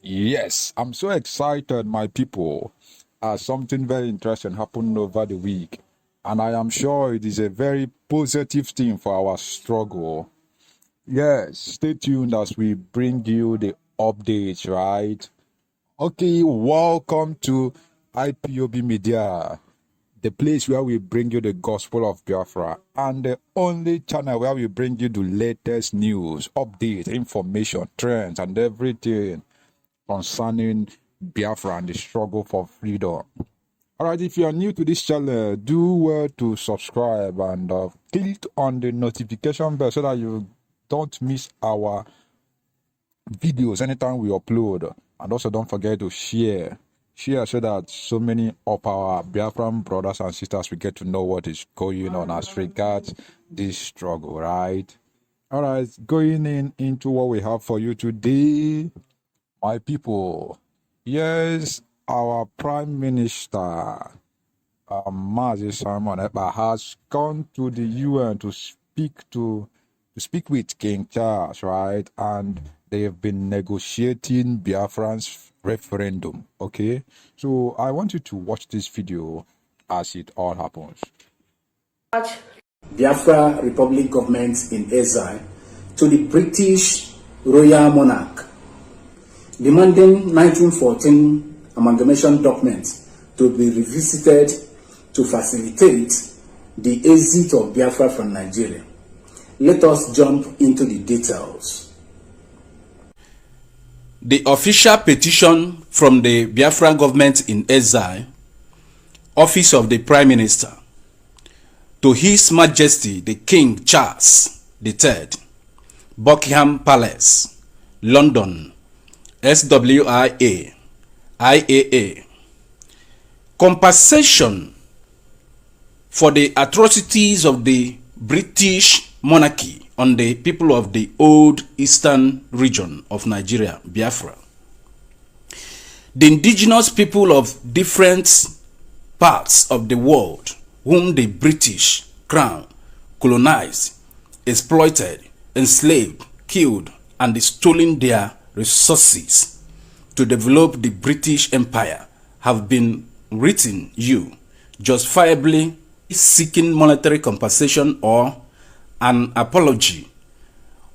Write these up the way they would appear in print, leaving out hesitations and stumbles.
Yes, I'm so excited, my people, as something very interesting happened over the week. And I am sure it is a very positive thing for our struggle. Yes, stay tuned as we bring you the updates, right? Okay, welcome to IPOB Media, the place where we bring you the gospel of Biafra, and the only channel where we bring you the latest news, updates, information, trends, and everything concerning Biafra and the struggle for freedom. Alright, if you are new to this channel, do well to subscribe and click on the notification bell so that you don't miss our videos anytime we upload. And also don't forget to share so that so many of our Biafran brothers and sisters will get to know what is going on as regards this struggle, right? Alright, going into what we have for you today, my people. Yes, our Prime Minister, Mazi Simon Ekpa, has gone to the UN to speak with King Charles, right? And they have been negotiating Biafran's referendum. Okay, so I want you to watch this video as it all happens. Biafra Republic government in exile to the British royal monarch, demanding 1914 amalgamation documents to be revisited to facilitate the exit of Biafra from Nigeria. Let us jump into the details. The official petition from the Biafra government in exile, Office of the Prime Minister, to His Majesty the King Charles III, Buckingham Palace, London, SWIA, IAA. Compensation for the atrocities of the British monarchy on the people of the old eastern region of Nigeria, Biafra. The indigenous people of different parts of the world whom the British crown colonized, exploited, enslaved, killed, and stolen their resources to develop the British Empire have been written you justifiably seeking monetary compensation or an apology.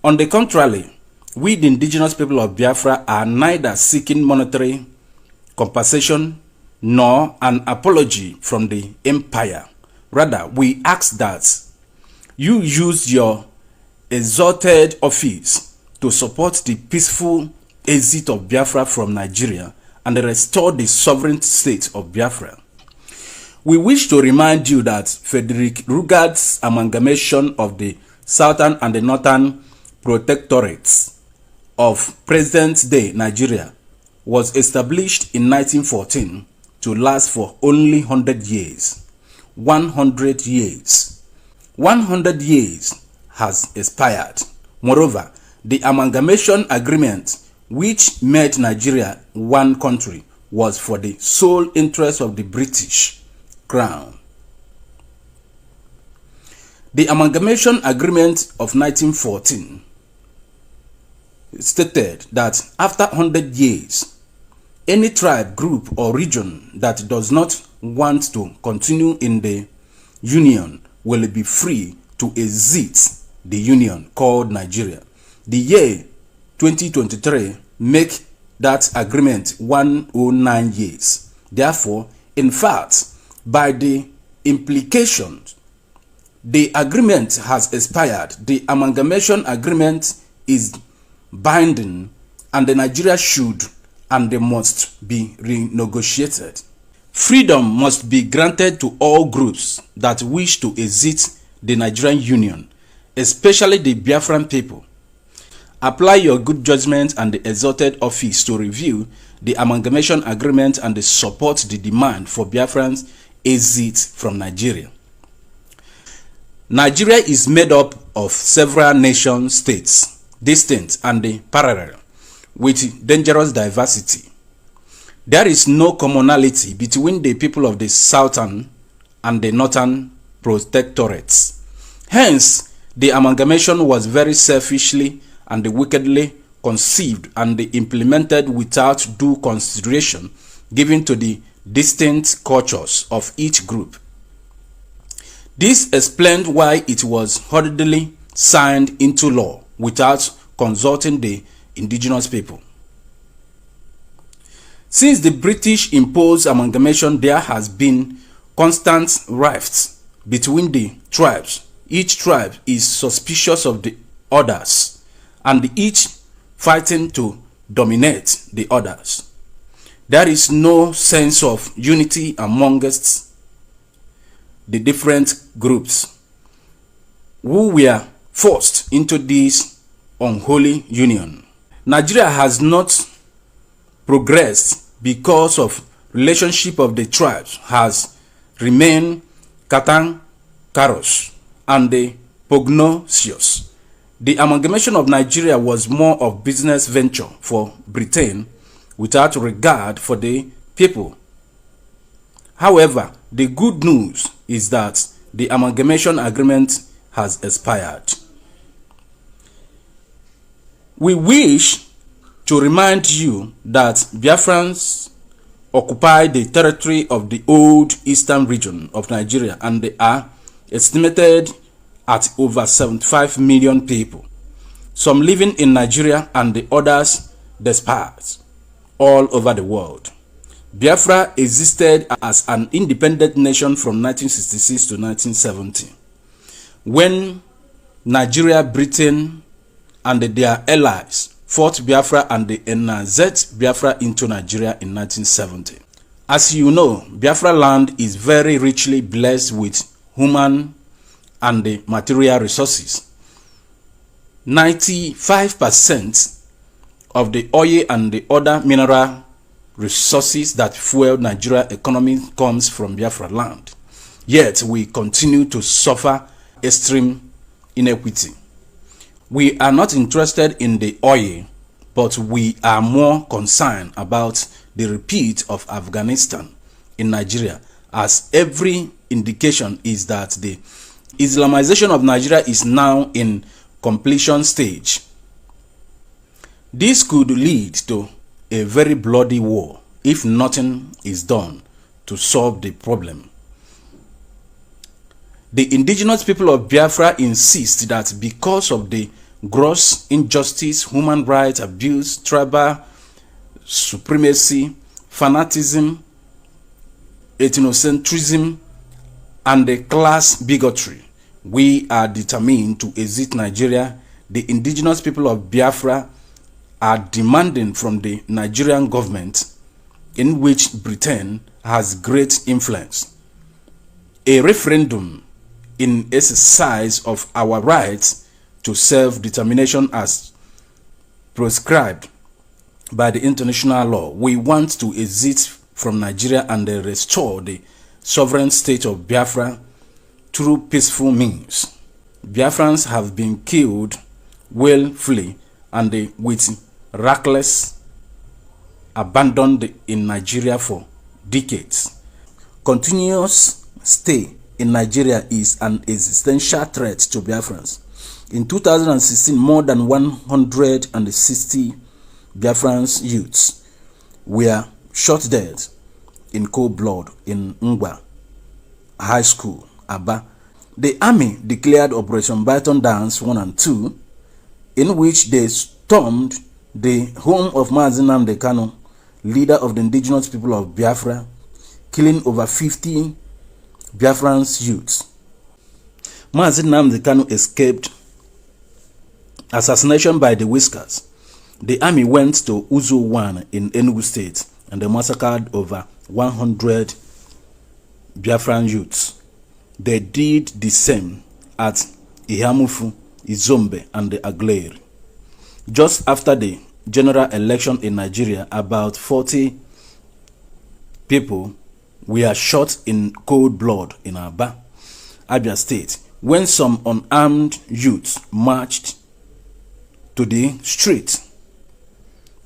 On the contrary, we the indigenous people of Biafra are neither seeking monetary compensation nor an apology from the empire. Rather, we ask that you use your exalted office to support the peaceful exit of Biafra from Nigeria and restore the sovereign state of Biafra. We wish to remind you that Frederick Rugar's amalgamation of the southern and the northern protectorates of present-day Nigeria was established in 1914 to last for only 100 years. 100 years. 100 years has expired. Moreover, the amalgamation agreement which made Nigeria one country was for the sole interest of the British Crown. The amalgamation agreement of 1914 stated that after 100 years, any tribe, group, or region that does not want to continue in the union will be free to exit the union called Nigeria. The year 2023 make that agreement 109 years. Therefore, in fact, by the implications, the agreement has expired. The amalgamation agreement is binding, and the Nigeria should and they must be renegotiated. Freedom must be granted to all groups that wish to exit the Nigerian Union, especially the Biafran people. Apply your good judgment and the exalted office to review the amalgamation agreement and support the demand for Biafran's exit from Nigeria. Nigeria is made up of several nation states, distinct and parallel, with dangerous diversity. There is no commonality between the people of the southern and the northern protectorates. Hence, the amalgamation was very selfishly and wickedly conceived and implemented without due consideration given to the distinct cultures of each group. This explained why it was hurriedly signed into law without consulting the indigenous people. Since the British imposed amalgamation, there has been constant rifts between the tribes. Each tribe is suspicious of the others, and each fighting to dominate the others. There is no sense of unity amongst the different groups who were forced into this unholy union. Nigeria has not progressed because of relationship of the tribes has remained cantankerous and pugnacious. The amalgamation of Nigeria was more of business venture for Britain without regard for the people. However, the good news is that the amalgamation agreement has expired. We wish to remind you that Biafrans occupy the territory of the old eastern region of Nigeria, and they are estimated at over 75 million people, some living in Nigeria and the others dispersed all over the world. Biafra existed as an independent nation from 1966 to 1970, when Nigeria, Britain, and their allies fought Biafra and they annexed Biafra into Nigeria in 1970. As you know, Biafra land is very richly blessed with human and the material resources. 95% of the oil and the other mineral resources that fuel Nigeria economy comes from Biafra land. Yet we continue to suffer extreme inequity. We are not interested in the oil, but we are more concerned about the repeat of Afghanistan in Nigeria, as every indication is that the Islamization of Nigeria is now in completion stage. This could lead to a very bloody war if nothing is done to solve the problem. The indigenous people of Biafra insist that because of the gross injustice, human rights abuse, tribal supremacy, fanaticism, ethnocentrism, and the class bigotry, we are determined to exit Nigeria. The indigenous people of Biafra are demanding from the Nigerian government, in which Britain has great influence, a referendum in exercise of our rights to self-determination as prescribed by the international law. We want to exit from Nigeria and restore the sovereign state of Biafra through peaceful means. Biafrans have been killed willfully and with reckless abandon in Nigeria for decades. Continuous stay in Nigeria is an existential threat to Biafrans. In 2016, more than 160 Biafrans youths were shot dead in cold blood in Ngwa High School, Aba. The army declared Operation Python Dance 1 and 2, in which they stormed the home of Mazi Nnamdi Kanu, leader of the indigenous people of Biafra, killing over 50 Biafrans youths. Mazi Nnamdi Kanu escaped assassination by the Whiskers. The army went to Uzo 1 in Enugu State and they massacred over 100 Biafran youths. They did the same at Ihamufu, Izombe, and the Aglair. Just after the general election in Nigeria, about 40 people were shot in cold blood in Aba, Abia State, when some unarmed youths marched to the street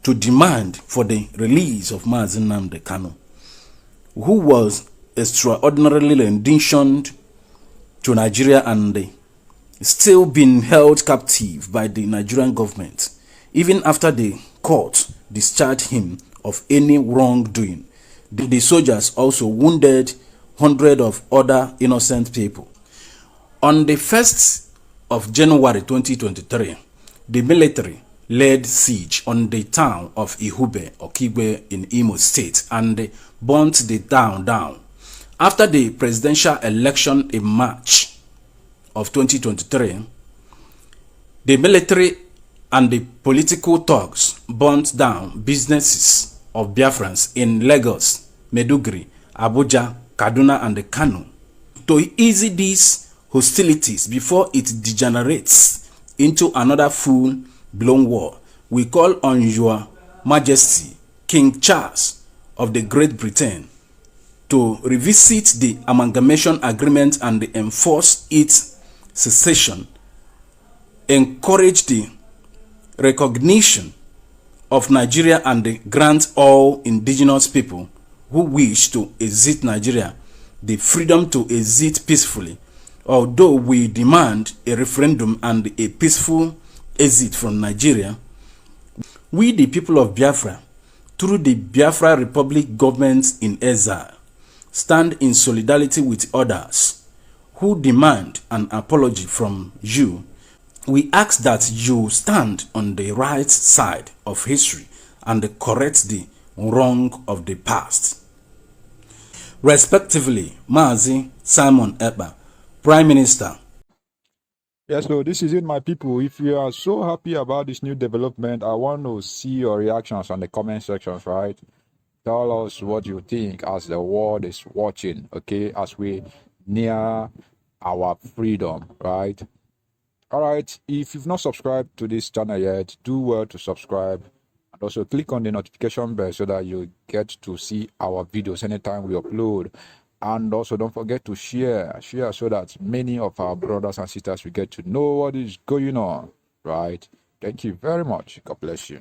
to demand for the release of Mazi Nnamdi Kanu, who was extraordinarily renditioned to Nigeria and still being held captive by the Nigerian government even after the court discharged him of any wrongdoing. The soldiers also wounded hundreds of other innocent people. On the 1st of January 2023, the military laid siege on the town of Ihube, Okigwe in Imo State, and burnt the town down. After the presidential election in March of 2023, the military and the political thugs burnt down businesses of Biafrans in Lagos, Maiduguri, Abuja, Kaduna, and Kano. To ease these hostilities before it degenerates into another full-blown war, we call on Your Majesty, King Charles of the Great Britain, to revisit the amalgamation agreement and enforce its cessation, encourage the recognition of Nigeria, and grant all indigenous people who wish to exit Nigeria the freedom to exit peacefully. Although we demand a referendum and a peaceful exit from Nigeria, we, the people of Biafra, through the Biafra Republic government in exile, stand in solidarity with others who demand an apology from you. We ask that you stand on the right side of history and correct the wrong of the past. Respectively, Mazi Simon Ekpa, Prime Minister. Yes, so this is it, my people. If you are so happy about this new development, I want to see your reactions on the comment sections, right? Tell us what you think as the world is watching, okay, as we near our freedom, right? All right, if you've not subscribed to this channel yet, do well to subscribe, and also click on the notification bell so that you get to see our videos anytime we upload. And also don't forget to share so that many of our brothers and sisters will get to know what is going on, right? Thank you very much. God bless you.